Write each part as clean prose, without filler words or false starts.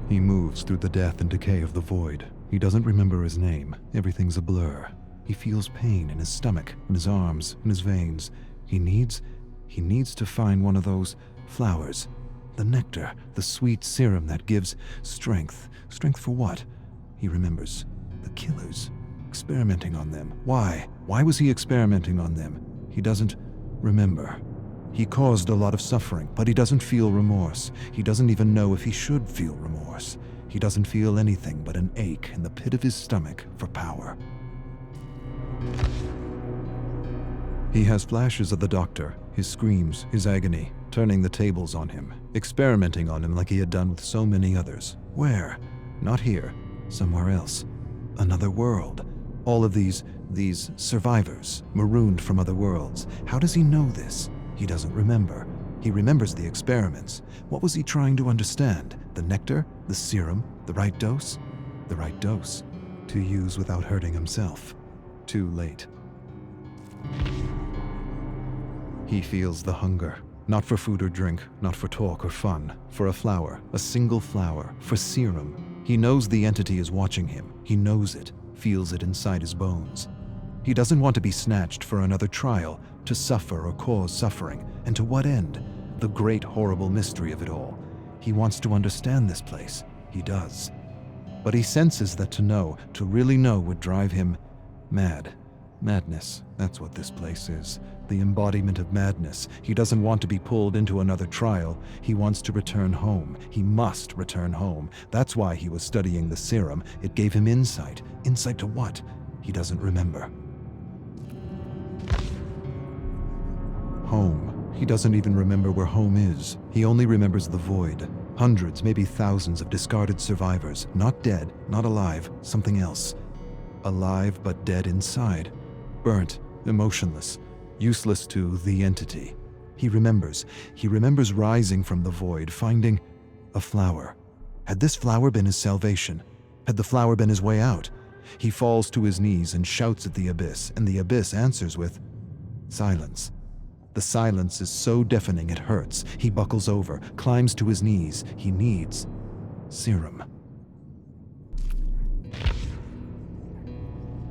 He moves through the death and decay of the void. He doesn't remember his name. Everything's a blur. He feels pain in his stomach, in his arms, in his veins. He needs to find one of those flowers. The nectar, the sweet serum that gives strength. Strength for what? He remembers. The killers. Experimenting on them. Why? Why was he experimenting on them? He doesn't remember. He caused a lot of suffering, but he doesn't feel remorse. He doesn't even know if he should feel remorse. He doesn't feel anything but an ache in the pit of his stomach for power. He has flashes of the doctor, his screams, his agony, turning the tables on him, experimenting on him like he had done with so many others. Where? Not here. Somewhere else. Another world. All of these survivors, marooned from other worlds. How does he know this? He doesn't remember. He remembers the experiments. What was he trying to understand? The nectar? The serum? The right dose? The right dose. To use without hurting himself. Too late. He feels the hunger. Not for food or drink, not for talk or fun. For a flower, a single flower, for serum. He knows the entity is watching him. He knows it, feels it inside his bones. He doesn't want to be snatched for another trial, to suffer or cause suffering. And to what end? The great horrible mystery of it all. He wants to understand this place. He does. But he senses that to know, to really know, would drive him mad. Madness, that's what this place is. The embodiment of madness. He doesn't want to be pulled into another trial. He wants to return home. He must return home. That's why he was studying the serum. It gave him insight. Insight to what? He doesn't remember. Home. He doesn't even remember where home is. He only remembers the void. Hundreds, maybe thousands of discarded survivors. Not dead, not alive, something else. Alive but dead inside. Burnt, emotionless, useless to the entity. He remembers rising from the void, finding a flower. Had this flower been his salvation? Had the flower been his way out? He falls to his knees and shouts at the abyss, and the abyss answers with silence. The silence is so deafening it hurts. He buckles over, climbs to his knees. He needs serum.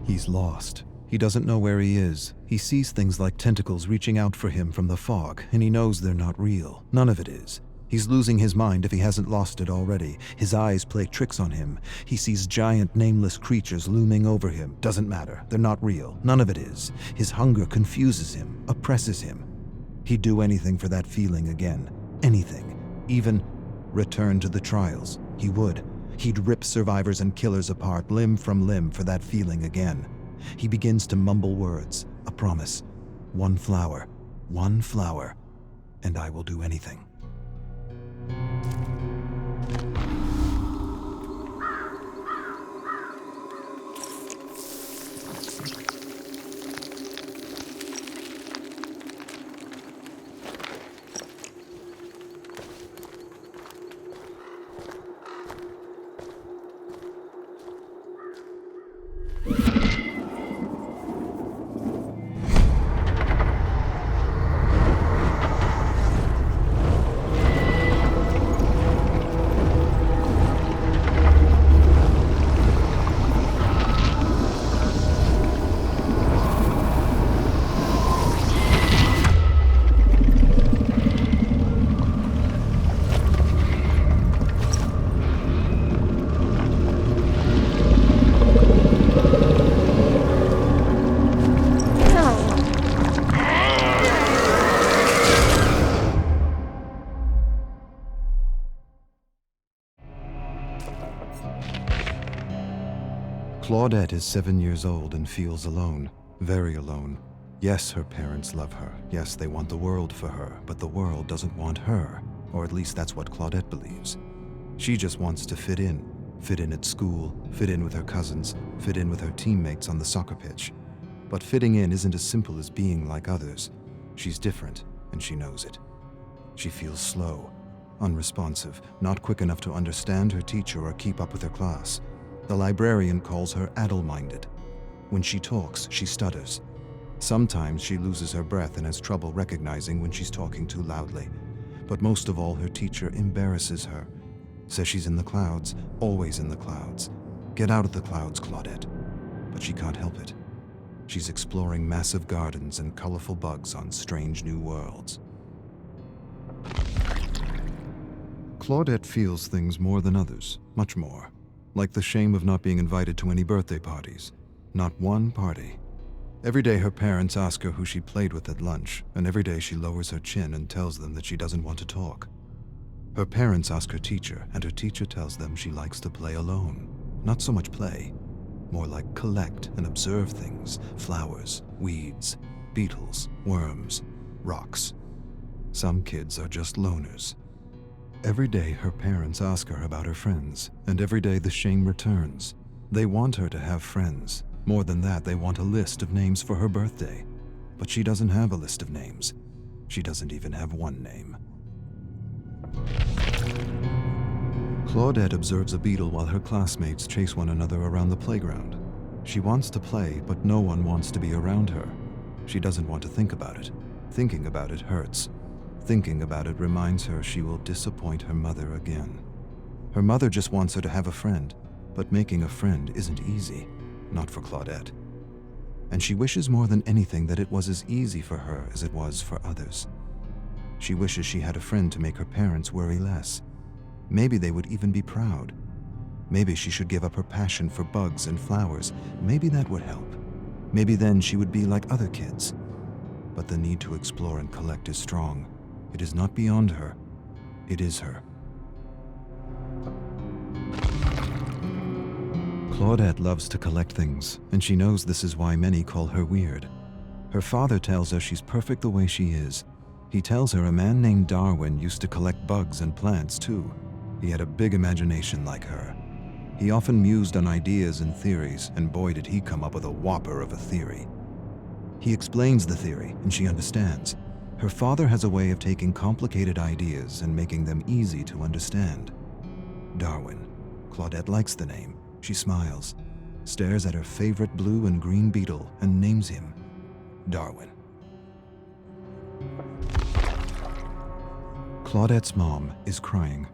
He's lost. He doesn't know where he is. He sees things like tentacles reaching out for him from the fog, and he knows they're not real. None of it is. He's losing his mind if he hasn't lost it already. His eyes play tricks on him. He sees giant, nameless creatures looming over him. Doesn't matter. They're not real. None of it is. His hunger confuses him, oppresses him. He'd do anything for that feeling again. Anything. Even return to the trials. He would. He'd rip survivors and killers apart, limb from limb, for that feeling again. He begins to mumble words, a promise. One flower, and I will do anything. Claudette is 7 years old and feels alone, very alone. Yes, her parents love her. Yes, they want the world for her, but the world doesn't want her. Or at least that's what Claudette believes. She just wants to fit in. Fit in at school, fit in with her cousins, fit in with her teammates on the soccer pitch. But fitting in isn't as simple as being like others. She's different, and she knows it. She feels slow, unresponsive, not quick enough to understand her teacher or keep up with her class. The librarian calls her addle-minded. When she talks, she stutters. Sometimes she loses her breath and has trouble recognizing when she's talking too loudly. But most of all, her teacher embarrasses her. Says she's in the clouds, always in the clouds. Get out of the clouds, Claudette. But she can't help it. She's exploring massive gardens and colorful bugs on strange new worlds. Claudette feels things more than others, much more. Like the shame of not being invited to any birthday parties. Not one party. Every day her parents ask her who she played with at lunch, and every day she lowers her chin and tells them that she doesn't want to talk. Her parents ask her teacher, and her teacher tells them she likes to play alone. Not so much play, more like collect and observe things, flowers, weeds, beetles, worms, rocks. Some kids are just loners. Every day her parents ask her about her friends, and every day the shame returns. They want her to have friends. More than that, they want a list of names for her birthday. But she doesn't have a list of names. She doesn't even have one name. Claudette observes a beetle while her classmates chase one another around the playground. She wants to play, but no one wants to be around her. She doesn't want to think about it. Thinking about it hurts. Thinking about it reminds her she will disappoint her mother again. Her mother just wants her to have a friend, but making a friend isn't easy, not for Claudette. And she wishes more than anything that it was as easy for her as it was for others. She wishes she had a friend to make her parents worry less. Maybe they would even be proud. Maybe she should give up her passion for bugs and flowers. Maybe that would help. Maybe then she would be like other kids. But the need to explore and collect is strong. It is not beyond her. It is her. Claudette loves to collect things, and she knows this is why many call her weird. Her father tells her she's perfect the way she is. He tells her a man named Darwin used to collect bugs and plants too. He had a big imagination like her. He often mused on ideas and theories, and boy did he come up with a whopper of a theory. He explains the theory, and she understands. Her father has a way of taking complicated ideas and making them easy to understand. Darwin. Claudette likes the name. She smiles, stares at her favorite blue and green beetle, and names him Darwin. Claudette's mom is crying.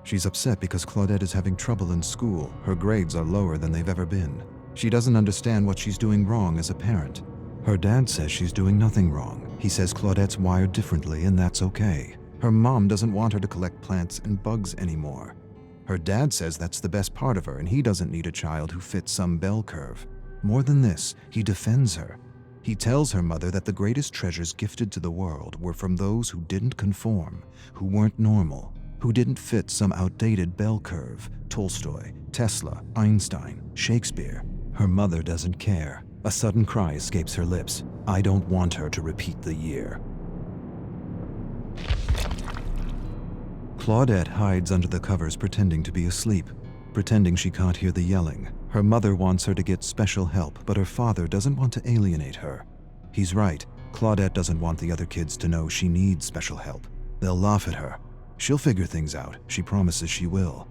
She's upset because Claudette is having trouble in school. Her grades are lower than they've ever been. She doesn't understand what she's doing wrong as a parent. Her dad says she's doing nothing wrong. He says Claudette's wired differently, and that's okay. Her mom doesn't want her to collect plants and bugs anymore. Her dad says that's the best part of her, and he doesn't need a child who fits some bell curve. More than this, he defends her. He tells her mother that the greatest treasures gifted to the world were from those who didn't conform, who weren't normal, who didn't fit some outdated bell curve. Tolstoy, Tesla, Einstein, Shakespeare. Her mother doesn't care. A sudden cry escapes her lips. I don't want her to repeat the year. Claudette hides under the covers pretending to be asleep, pretending she can't hear the yelling. Her mother wants her to get special help, but her father doesn't want to alienate her. He's right. Claudette doesn't want the other kids to know she needs special help. They'll laugh at her. She'll figure things out. She promises she will.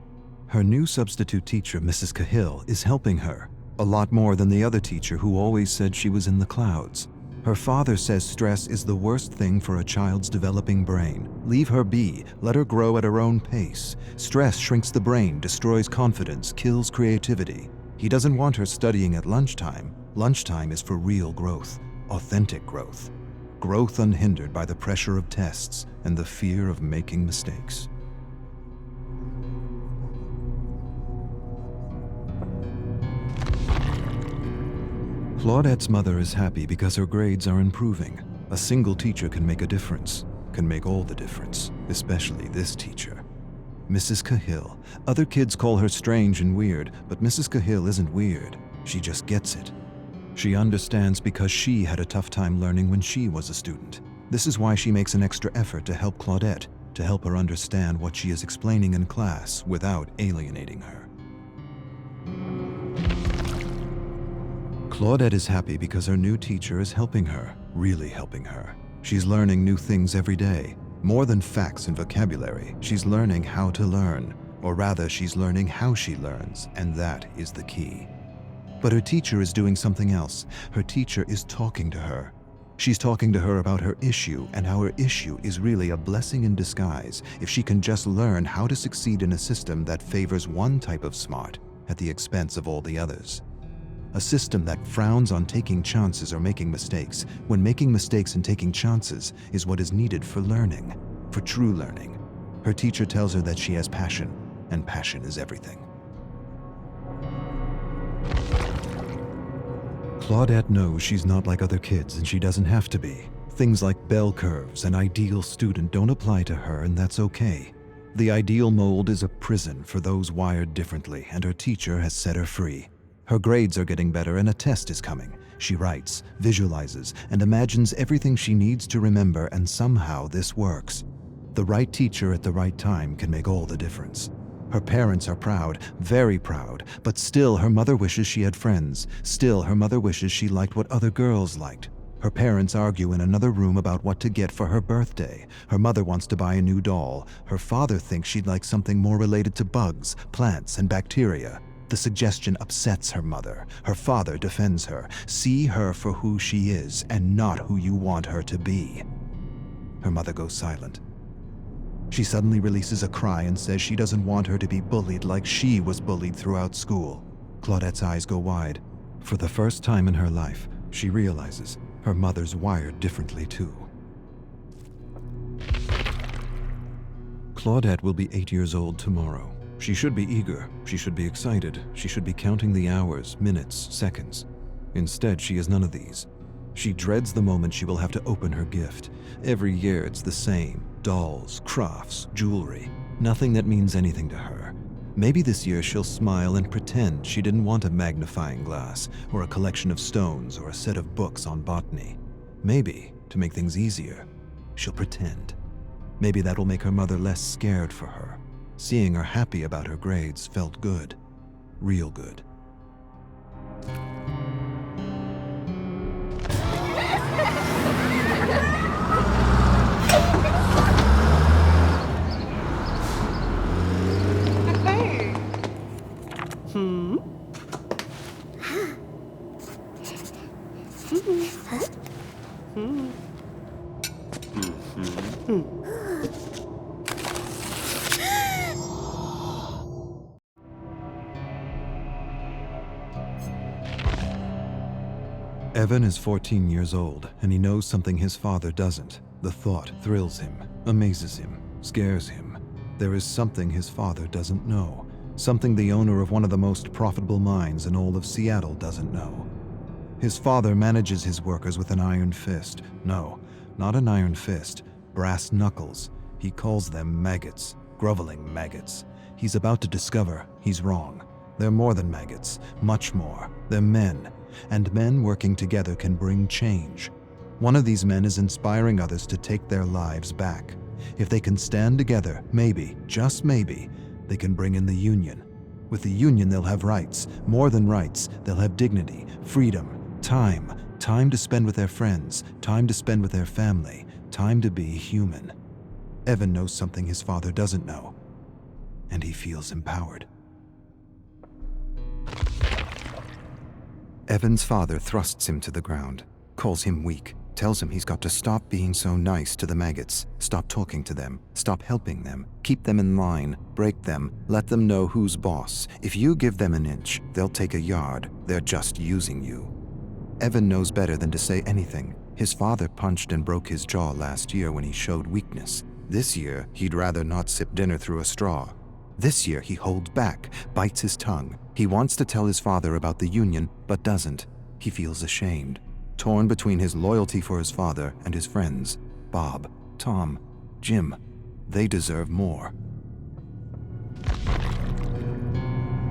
Her new substitute teacher, Mrs. Cahill, is helping her. A lot more than the other teacher who always said she was in the clouds. Her father says stress is the worst thing for a child's developing brain. Leave her be. Let her grow at her own pace. Stress shrinks the brain, destroys confidence, kills creativity. He doesn't want her studying at lunchtime. Lunchtime is for real growth, authentic growth. Growth unhindered by the pressure of tests and the fear of making mistakes. Claudette's mother is happy because her grades are improving. A single teacher can make a difference, can make all the difference, especially this teacher. Mrs. Cahill. Other kids call her strange and weird, but Mrs. Cahill isn't weird. She just gets it. She understands because she had a tough time learning when she was a student. This is why she makes an extra effort to help Claudette, to help her understand what she is explaining in class without alienating her. Claudette is happy because her new teacher is helping her, really helping her. She's learning new things every day. More than facts and vocabulary, she's learning how to learn. Or rather, she's learning how she learns, and that is the key. But her teacher is doing something else. Her teacher is talking to her. She's talking to her about her issue and how her issue is really a blessing in disguise if she can just learn how to succeed in a system that favors one type of smart at the expense of all the others. A system that frowns on taking chances or making mistakes, when making mistakes and taking chances is what is needed for learning, for true learning. Her teacher tells her that she has passion, and passion is everything. Claudette knows she's not like other kids and she doesn't have to be. Things like bell curves and ideal student don't apply to her, and that's okay. The ideal mold is a prison for those wired differently, and her teacher has set her free. Her grades are getting better and a test is coming. She writes, visualizes, and imagines everything she needs to remember, and somehow this works. The right teacher at the right time can make all the difference. Her parents are proud, very proud, but still her mother wishes she had friends. Still her mother wishes she liked what other girls liked. Her parents argue in another room about what to get for her birthday. Her mother wants to buy a new doll. Her father thinks she'd like something more related to bugs, plants, and bacteria. The suggestion upsets her mother. Her father defends her. See her for who she is and not who you want her to be. Her mother goes silent. She suddenly releases a cry and says she doesn't want her to be bullied like she was bullied throughout school. Claudette's eyes go wide. For the first time in her life, she realizes her mother's wired differently too. Claudette will be 8 years old tomorrow. She should be eager. She should be excited. She should be counting the hours, minutes, seconds. Instead, she is none of these. She dreads the moment she will have to open her gift. Every year it's the same. Dolls, crafts, jewelry. Nothing that means anything to her. Maybe this year she'll smile and pretend she didn't want a magnifying glass or a collection of stones or a set of books on botany. Maybe, to make things easier, she'll pretend. Maybe that'll make her mother less scared for her. Seeing her happy about her grades felt good. Real good. Evan is 14 years old, and he knows something his father doesn't. The thought thrills him, amazes him, scares him. There is something his father doesn't know, something the owner of one of the most profitable mines in all of Seattle doesn't know. His father manages his workers with an iron fist. No, not an iron fist, brass knuckles. He calls them maggots, groveling maggots. He's about to discover he's wrong. They're more than maggots, much more. They're men. And men working together can bring change. One of these men is inspiring others to take their lives back. If they can stand together, maybe, just maybe, they can bring in the union. With the union, they'll have rights. More than rights, they'll have dignity, freedom, time to spend with their friends, time to spend with their family, time to be human. Evan knows something his father doesn't know, and he feels empowered. Evan's father thrusts him to the ground, calls him weak, tells him he's got to stop being so nice to the maggots, stop talking to them, stop helping them, keep them in line, break them, let them know who's boss. If you give them an inch, they'll take a yard. They're just using you. Evan knows better than to say anything. His father punched and broke his jaw last year when he showed weakness. This year, he'd rather not sip dinner through a straw. This year, he holds back, bites his tongue. He wants to tell his father about the union, but doesn't. He feels ashamed, torn between his loyalty for his father and his friends. Bob, Tom, Jim, they deserve more.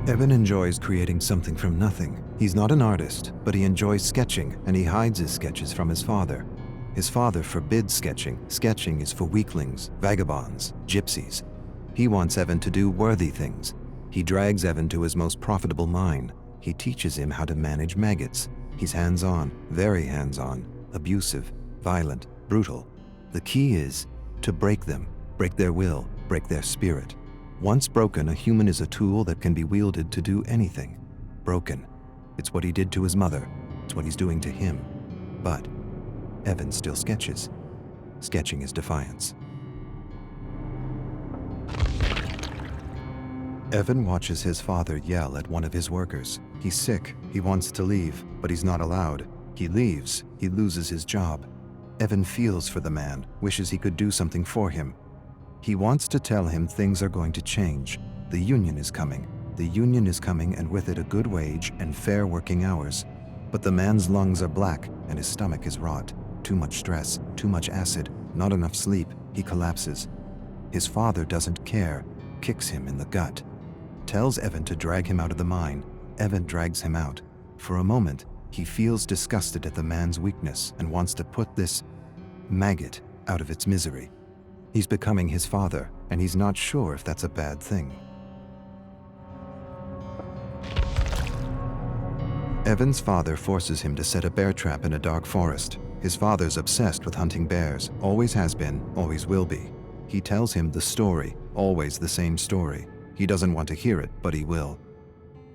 Evan enjoys creating something from nothing. He's not an artist, but he enjoys sketching, and he hides his sketches from his father. His father forbids sketching. Sketching is for weaklings, vagabonds, gypsies. He wants Evan to do worthy things. He drags Evan to his most profitable mine. He teaches him how to manage maggots. He's hands-on, very hands-on, abusive, violent, brutal. The key is to break them, break their will, break their spirit. Once broken, a human is a tool that can be wielded to do anything. Broken. It's what he did to his mother. It's what he's doing to him. But Evan still sketches. Sketching is defiance. Evan watches his father yell at one of his workers. He's sick, he wants to leave, but he's not allowed. He leaves, he loses his job. Evan feels for the man, wishes he could do something for him. He wants to tell him things are going to change. The union is coming. The union is coming, and with it a good wage and fair working hours. But the man's lungs are black and his stomach is rot. Too much stress, too much acid, not enough sleep. He collapses. His father doesn't care, kicks him in the gut. Tells Evan to drag him out of the mine. Evan drags him out. For a moment, he feels disgusted at the man's weakness and wants to put this maggot out of its misery. He's becoming his father, and he's not sure if that's a bad thing. Evan's father forces him to set a bear trap in a dark forest. His father's obsessed with hunting bears, always has been, always will be. He tells him the story, always the same story. He doesn't want to hear it, but he will.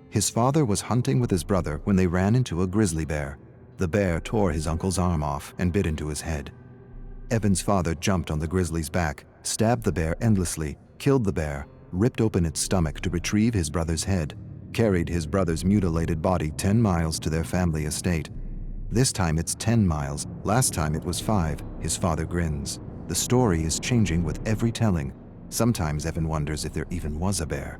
His father was hunting with his brother when they ran into a grizzly bear. The bear tore his uncle's arm off and bit into his head. Evan's father jumped on the grizzly's back, stabbed the bear endlessly, killed the bear, ripped open its stomach to retrieve his brother's head, carried his brother's mutilated body 10 miles to their family estate. This time it's 10 miles, last time it was 5, his father grins. The story is changing with every telling. Sometimes Evan wonders if there even was a bear.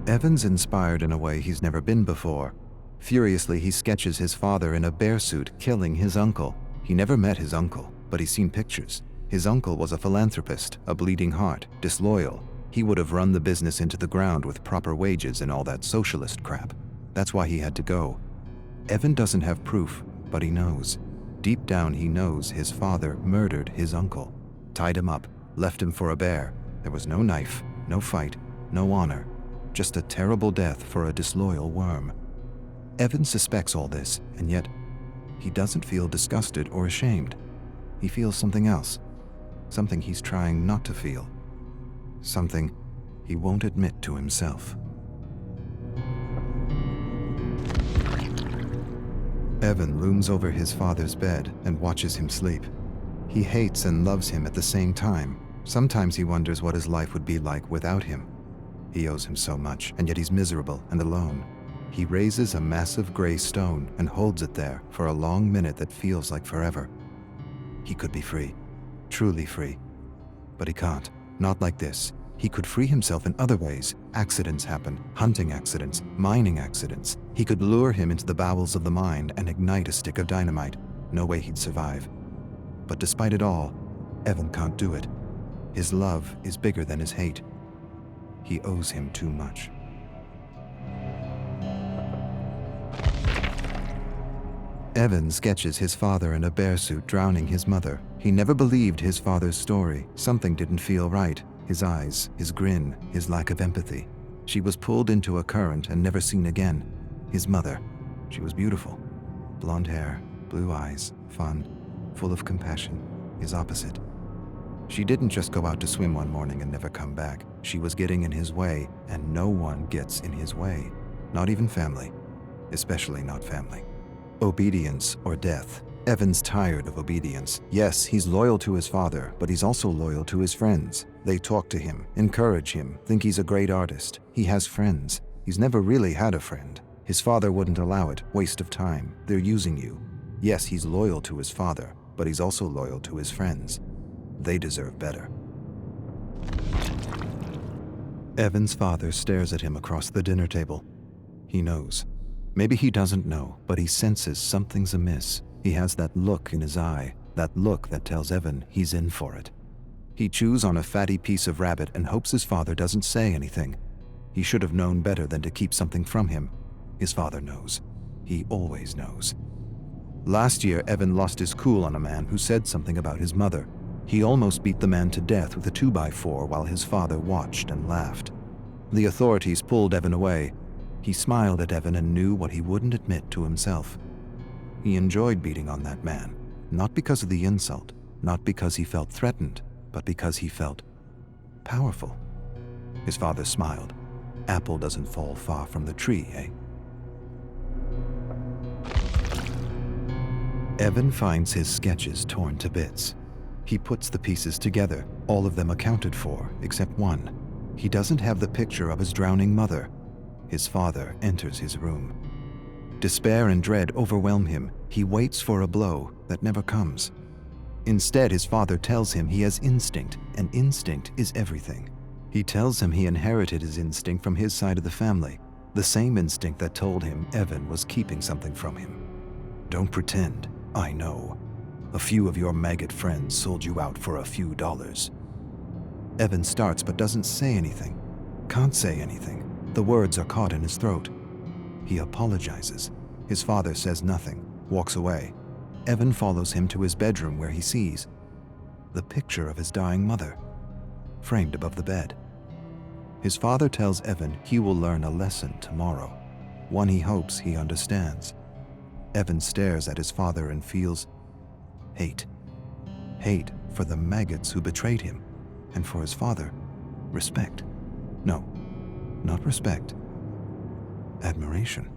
Evan's inspired in a way he's never been before. Furiously, he sketches his father in a bear suit killing his uncle. He never met his uncle, but he's seen pictures. His uncle was a philanthropist, a bleeding heart, disloyal. He would have run the business into the ground with proper wages and all that socialist crap. That's why he had to go. Evan doesn't have proof, but he knows. Deep down he knows his father murdered his uncle, tied him up, left him for a bear. There was no knife, no fight, no honor, just a terrible death for a disloyal worm. Evan suspects all this, and yet he doesn't feel disgusted or ashamed. He feels something else, something he's trying not to feel, something he won't admit to himself. Evan looms over his father's bed and watches him sleep. He hates and loves him at the same time. Sometimes he wonders what his life would be like without him. He owes him so much, and yet he's miserable and alone. He raises a massive gray stone and holds it there for a long minute that feels like forever. He could be free, truly free. But he can't, not like this. He could free himself in other ways. Accidents happen, hunting accidents, mining accidents. He could lure him into the bowels of the mine and ignite a stick of dynamite. No way he'd survive. But despite it all, Evan can't do it. His love is bigger than his hate. He owes him too much. Evan sketches his father in a bear suit drowning his mother. He never believed his father's story. Something didn't feel right. His eyes, his grin, his lack of empathy. She was pulled into a current and never seen again. His mother, she was beautiful. Blonde hair, blue eyes, fun, full of compassion. His opposite. She didn't just go out to swim one morning and never come back. She was getting in his way, and no one gets in his way. Not even family. Especially not family. Obedience or death. Evan's tired of obedience. Yes, he's loyal to his father, but he's also loyal to his friends. They talk to him, encourage him, think he's a great artist. He has friends. He's never really had a friend. His father wouldn't allow it. Waste of time. They're using you. Yes, he's loyal to his father, but he's also loyal to his friends. They deserve better. Evan's father stares at him across the dinner table. He knows. Maybe he doesn't know, but he senses something's amiss. He has that look in his eye, that look that tells Evan he's in for it. He chews on a fatty piece of rabbit and hopes his father doesn't say anything. He should have known better than to keep something from him. His father knows. He always knows. Last year, Evan lost his cool on a man who said something about his mother. He almost beat the man to death with a 2x4 while his father watched and laughed. The authorities pulled Evan away. He smiled at Evan and knew what he wouldn't admit to himself. He enjoyed beating on that man, not because of the insult, not because he felt threatened, but because he felt powerful. His father smiled. Apple doesn't fall far from the tree, eh? Evan finds his sketches torn to bits. He puts the pieces together, all of them accounted for, except one. He doesn't have the picture of his drowning mother. His father enters his room. Despair and dread overwhelm him. He waits for a blow that never comes. Instead, his father tells him he has instinct, and instinct is everything. He tells him he inherited his instinct from his side of the family, the same instinct that told him Evan was keeping something from him. Don't pretend, I know. A few of your maggot friends sold you out for a few dollars. Evan starts but doesn't say anything. Can't say anything. The words are caught in his throat. He apologizes. His father says nothing, walks away. Evan follows him to his bedroom where he sees the picture of his dying mother, framed above the bed. His father tells Evan he will learn a lesson tomorrow, one he hopes he understands. Evan stares at his father and feels hate. Hate for the maggots who betrayed him, and for his father, respect. No, not respect. Admiration.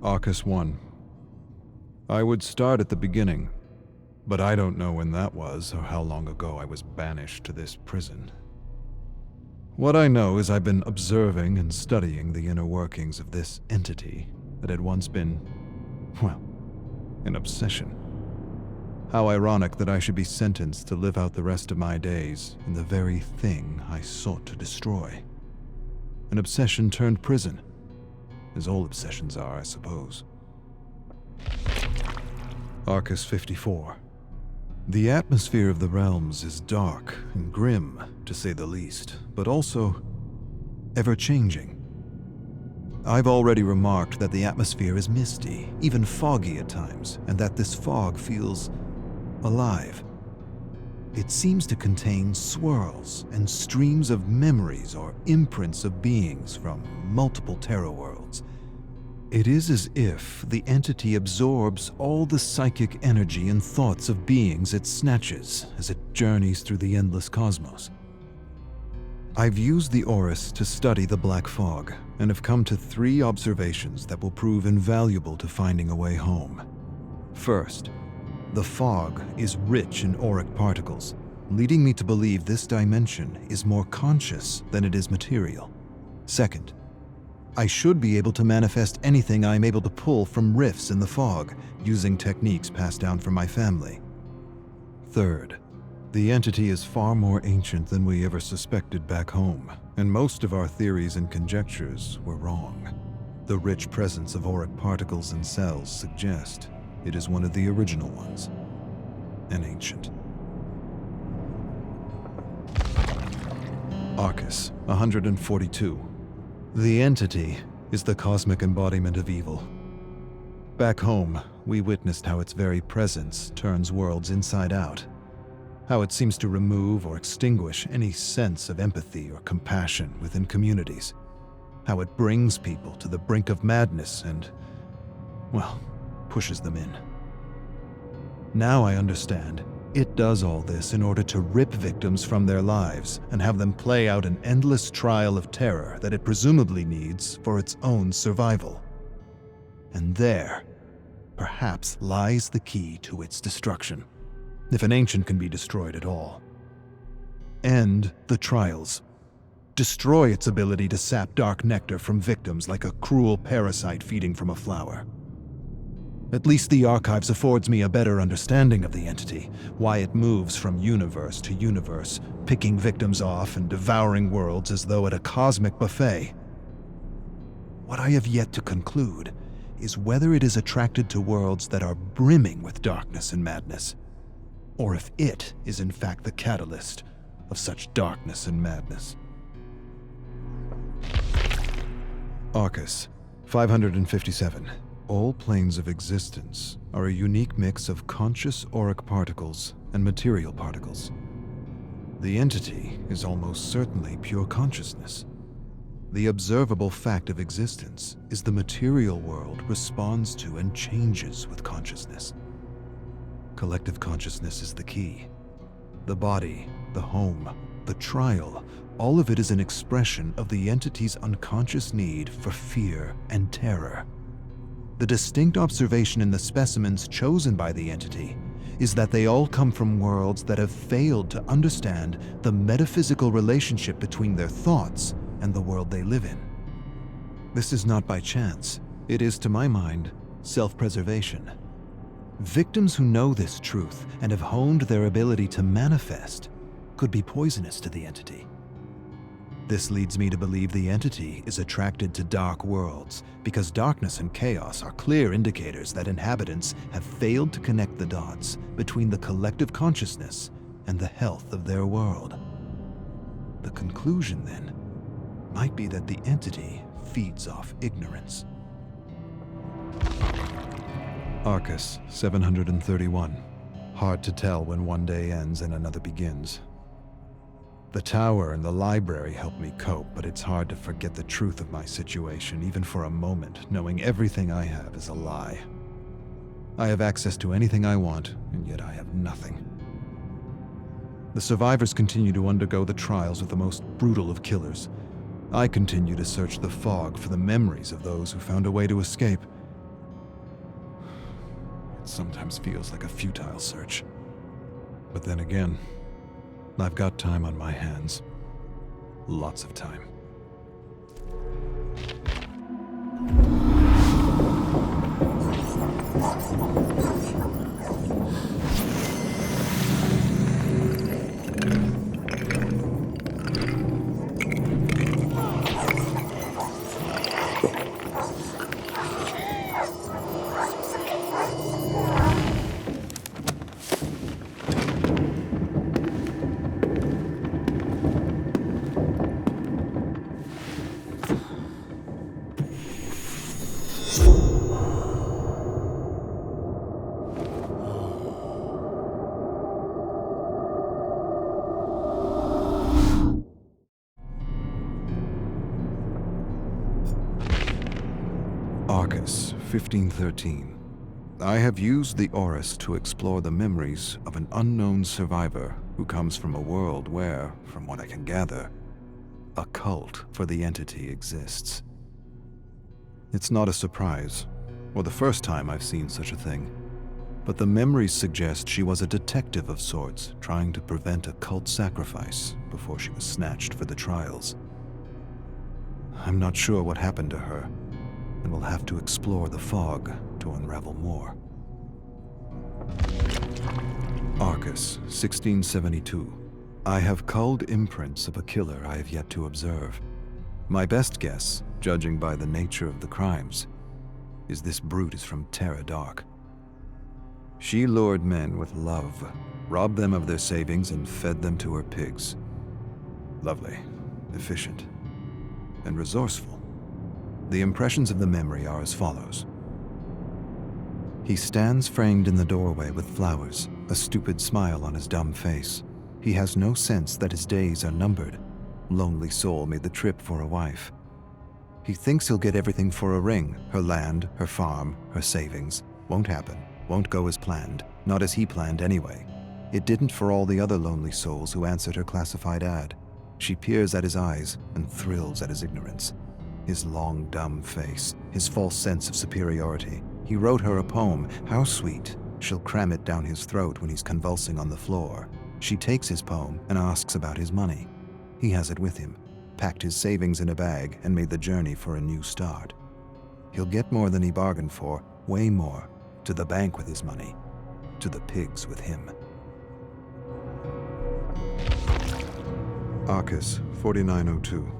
Arcus 1. I would start at the beginning, but I don't know when that was or how long ago I was banished to this prison. What I know is I've been observing and studying the inner workings of this entity that had once been, well, an obsession. How ironic that I should be sentenced to live out the rest of my days in the very thing I sought to destroy. An obsession turned prison. As all obsessions are, I suppose. Arcus 54. The atmosphere of the realms is dark and grim, to say the least, but also ever-changing. I've already remarked that the atmosphere is misty, even foggy at times, and that this fog feels alive. It seems to contain swirls and streams of memories or imprints of beings from multiple terror worlds. It is as if the entity absorbs all the psychic energy and thoughts of beings it snatches as it journeys through the endless cosmos. I've used the Orus to study the black fog and have come to 3 observations that will prove invaluable to finding a way home. First, the fog is rich in auric particles, leading me to believe this dimension is more conscious than it is material. Second, I should be able to manifest anything I am able to pull from rifts in the fog, using techniques passed down from my family. Third, the entity is far more ancient than we ever suspected back home, and most of our theories and conjectures were wrong. The rich presence of auric particles in cells suggest it is one of the original ones, and ancient. Arcus 142. The entity is the cosmic embodiment of evil. Back home, we witnessed how its very presence turns worlds inside out, how it seems to remove or extinguish any sense of empathy or compassion within communities, how it brings people to the brink of madness and, well, pushes them in. Now I understand. It does all this in order to rip victims from their lives and have them play out an endless trial of terror that it presumably needs for its own survival. And there, perhaps, lies the key to its destruction, if an ancient can be destroyed at all. End the trials. Destroy its ability to sap dark nectar from victims like a cruel parasite feeding from a flower. At least the Archives affords me a better understanding of the entity, why it moves from universe to universe, picking victims off and devouring worlds as though at a cosmic buffet. What I have yet to conclude is whether it is attracted to worlds that are brimming with darkness and madness. or if it is in fact the catalyst of such darkness and madness. Arcus, 557. All planes of existence are a unique mix of conscious auric particles and material particles. The entity is almost certainly pure consciousness. The observable fact of existence is the material world responds to and changes with consciousness. Collective consciousness is the key. The body, the home, the trial, all of it is an expression of the entity's unconscious need for fear and terror. The distinct observation in the specimens chosen by the entity is that they all come from worlds that have failed to understand the metaphysical relationship between their thoughts and the world they live in. This is not by chance. It is, to my mind, self-preservation. Victims who know this truth and have honed their ability to manifest could be poisonous to the entity. This leads me to believe the entity is attracted to dark worlds because darkness and chaos are clear indicators that inhabitants have failed to connect the dots between the collective consciousness and the health of their world. The conclusion, then, might be that the entity feeds off ignorance. Arcus, 731. Hard to tell when one day ends and another begins. The tower and the library help me cope, but it's hard to forget the truth of my situation, even for a moment, knowing everything I have is a lie. I have access to anything I want, and yet I have nothing. The survivors continue to undergo the trials of the most brutal of killers. I continue to search the fog for the memories of those who found a way to escape. It sometimes feels like a futile search. But then again, I've got time on my hands. Lots of time. Arcus, 1513. I have used the Orus to explore the memories of an unknown survivor who comes from a world where, from what I can gather, a cult for the entity exists. It's not a surprise, or the first time I've seen such a thing, but the memories suggest she was a detective of sorts trying to prevent a cult sacrifice before she was snatched for the trials. I'm not sure what happened to her, and we'll have to explore the fog to unravel more. Arcus, 1672. I have culled imprints of a killer I have yet to observe. My best guess, judging by the nature of the crimes, is this brute is from Terra Dark. She lured men with love, robbed them of their savings, and fed them to her pigs. Lovely, efficient, and resourceful. The impressions of the memory are as follows. He stands framed in the doorway with flowers, a stupid smile on his dumb face. He has no sense that his days are numbered. Lonely soul made the trip for a wife. He thinks he'll get everything for a ring, her land, her farm, her savings. Won't happen, won't go as planned, not as he planned anyway. It didn't for all the other lonely souls who answered her classified ad. She peers at his eyes and thrills at his ignorance. His long, dumb face, his false sense of superiority. He wrote her a poem. How sweet. She'll cram it down his throat when he's convulsing on the floor. She takes his poem and asks about his money. He has it with him, packed his savings in a bag, and made the journey for a new start. He'll get more than he bargained for, way more, to the bank with his money, to the pigs with him. Arcus, 4902.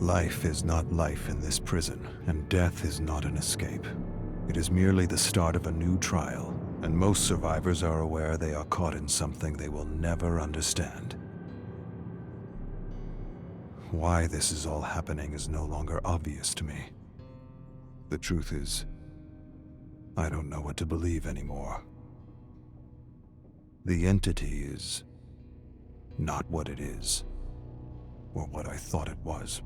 Life is not life in this prison, and death is not an escape. It is merely the start of a new trial, And most survivors are aware they are caught in something they will never understand. Why this is all happening is no longer obvious to me. The truth is, I don't know what to believe anymore. The entity is not what it is, or what I thought it was.